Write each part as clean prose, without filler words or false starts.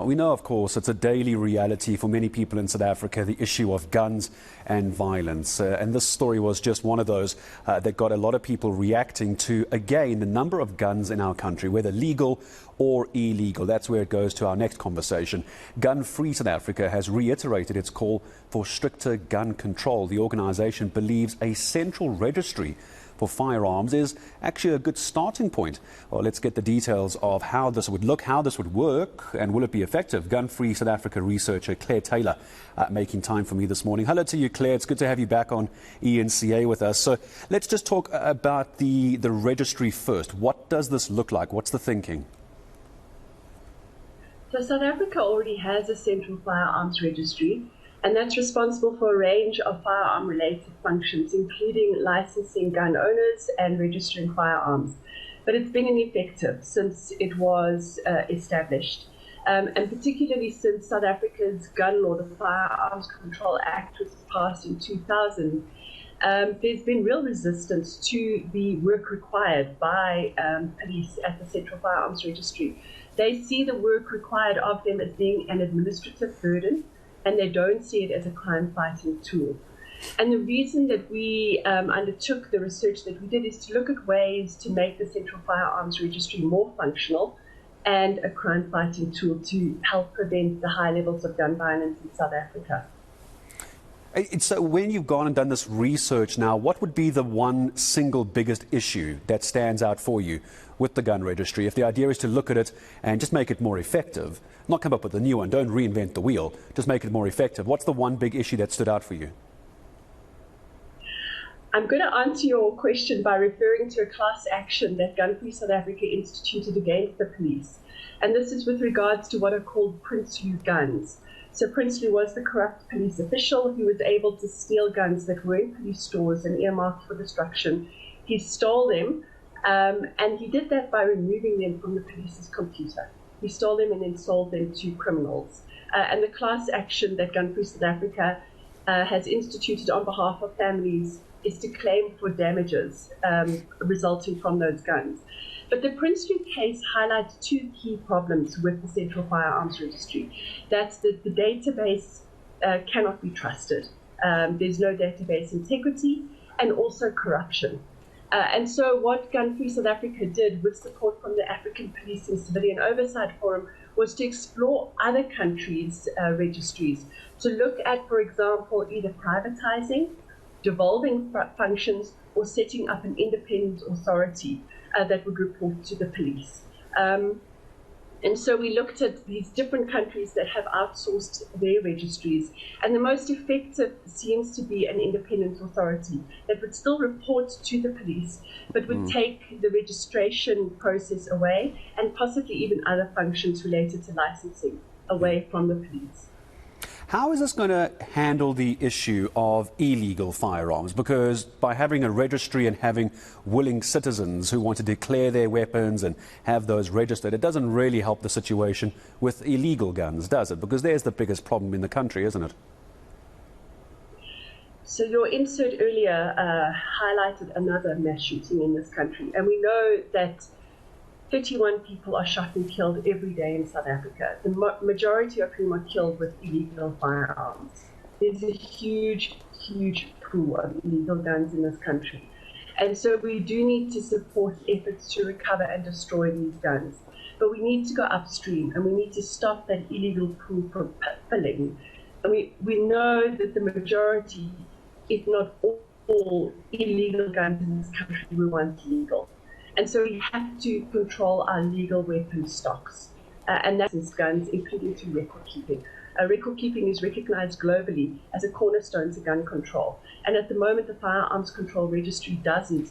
Now, we know, of course, it's a daily reality for many people in South Africa, the issue of guns and violence. And this story was just one of those that got a lot of people reacting to, again, the number of guns in our country, whether legal or illegal. That's where it goes to our next conversation. Gun Free South Africa has reiterated its call for stricter gun control. The organisation believes a central registry for firearms is actually a good starting point. Well, let's get the details of how this would look, how this would work, and will it be effective. Gun Free South Africa researcher Claire Taylor making time for me this morning. Hello to you, Claire. It's good to have you back on eNCA with us. So let's just talk about the registry first. What does this look like? What's the thinking? So South Africa already has a central firearms registry, and that's responsible for a range of firearm-related functions, including licensing gun owners and registering firearms. But it's been ineffective since it was established, and particularly since South Africa's gun law, the Firearms Control Act, was passed in 2000. There's been real resistance to the work required by police at the Central Firearms Registry. They see the work required of them as being an administrative burden, and they don't see it as a crime-fighting tool. And the reason that we undertook the research that we did is to look at ways to make the Central Firearms Registry more functional and a crime-fighting tool to help prevent the high levels of gun violence in South Africa. So when you've gone and done this research now, what would be the one single biggest issue that stands out for you with the gun registry? If the idea is to look at it and just make it more effective, not come up with a new one, don't reinvent the wheel, just make it more effective. What's the one big issue that stood out for you? I'm going to answer your question by referring to a class action that Gun Free South Africa instituted against the police. And this is with regards to what are called Prinsloo guns. So Prinsloo was the corrupt police official who was able to steal guns that were in police stores and earmarked for destruction. He stole them, and he did that by removing them from the police's computer. He stole them and then sold them to criminals. And the class action that Gun Free South Africa has instituted on behalf of families is to claim for damages resulting from those guns. But the Prinsloo case highlights two key problems with the Central Firearms Registry. That's that the database cannot be trusted. There's no database integrity, and also corruption. And so what Gun Free South Africa did, with support from the African Police and Civilian Oversight Forum, was to explore other countries' registries to look at, for example, either privatizing, devolving functions, or setting up an independent authority that would report to the police. And so we looked at these different countries that have outsourced their registries, and the most effective seems to be an independent authority that would still report to the police, but would take the registration process away and possibly even other functions related to licensing away from the police. How is this going to handle the issue of illegal firearms? Because by having a registry and having willing citizens who want to declare their weapons and have those registered, it doesn't really help the situation with illegal guns, does it? Because there's the biggest problem in the country, isn't it? So your insert earlier highlighted another mass shooting in this country, and we know that 31 people are shot and killed every day in South Africa, the majority of whom are killed with illegal firearms. There's a huge, huge pool of illegal guns in this country. And so we do need to support efforts to recover and destroy these guns. But we need to go upstream, and we need to stop that illegal pool from filling. And we know that the majority, if not all illegal guns in this country were once legal. And so we have to control our legal weapon stocks, and that's guns, including through record keeping. Record keeping is recognized globally as a cornerstone to gun control. And at the moment, the Firearms Control Registry doesn't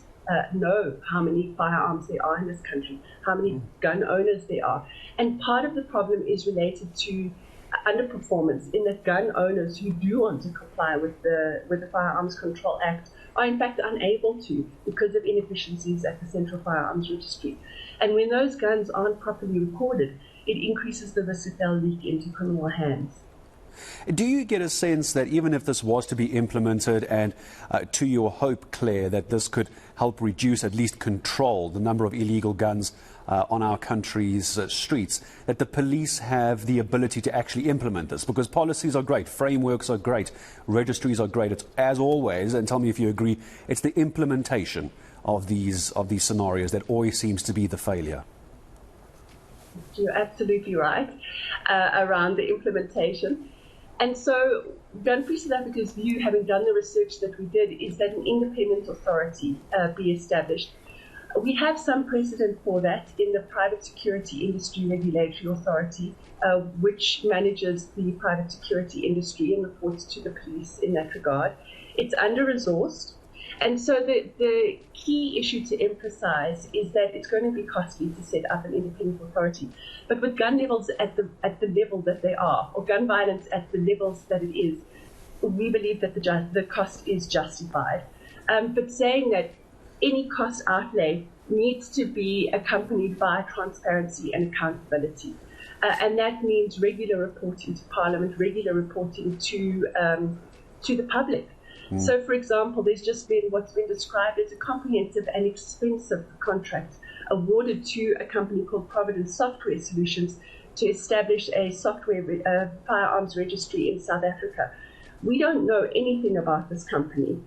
know how many firearms there are in this country, how many gun owners there are. And part of the problem is related to underperformance in that gun owners who do want to comply with the Firearms Control Act are in fact unable to because of inefficiencies at the Central Firearms Registry. And when those guns aren't properly recorded, it increases the risk that they'll leak into criminal hands. Do you get a sense that even if this was to be implemented, and to your hope, Claire, that this could help reduce, at least control, the number of illegal guns on our country's streets, that the police have the ability to actually implement this? Because policies are great, frameworks are great, registries are great. It's, as always, and tell me if you agree, it's the implementation of these scenarios that always seems to be the failure. You're absolutely right around the implementation. And so Gun Free South Africa's view, having done the research that we did, is that an independent authority be established. We have some precedent for that in the Private Security Industry Regulatory Authority, which manages the private security industry and reports to the police in that regard. It's under-resourced. And so the key issue to emphasize is that it's going to be costly to set up an independent authority. But with gun levels at the level that they are, or gun violence at the levels that it is, we believe that the cost is justified. But saying that any cost outlay needs to be accompanied by transparency and accountability. And that means regular reporting to Parliament, regular reporting to the public. So, for example, there's just been what's been described as a comprehensive and expensive contract awarded to a company called Providence Software Solutions to establish a firearms registry in South Africa. We don't know anything about this company.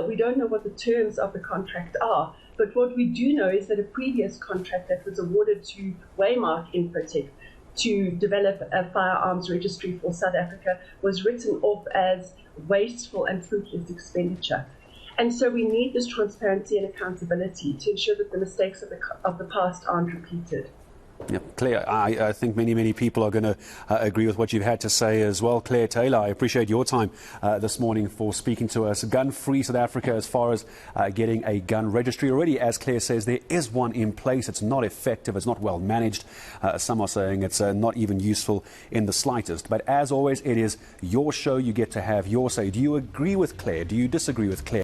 We don't know what the terms of the contract are. But what we do know is that a previous contract that was awarded to Waymark Infotech to develop a firearms registry for South Africa was written off as wasteful and fruitless expenditure. And so we need this transparency and accountability to ensure that the mistakes of the past aren't repeated. Yeah, Claire, I think many people are going to agree with what you've had to say as well. Claire Taylor, I appreciate your time this morning for speaking to us. Gun Free South Africa, as far as getting a gun registry. Already, as Claire says, there is one in place. It's not effective. It's not well managed. Some are saying it's not even useful in the slightest. But as always, it is your show. You get to have your say. Do you agree with Claire? Do you disagree with Claire?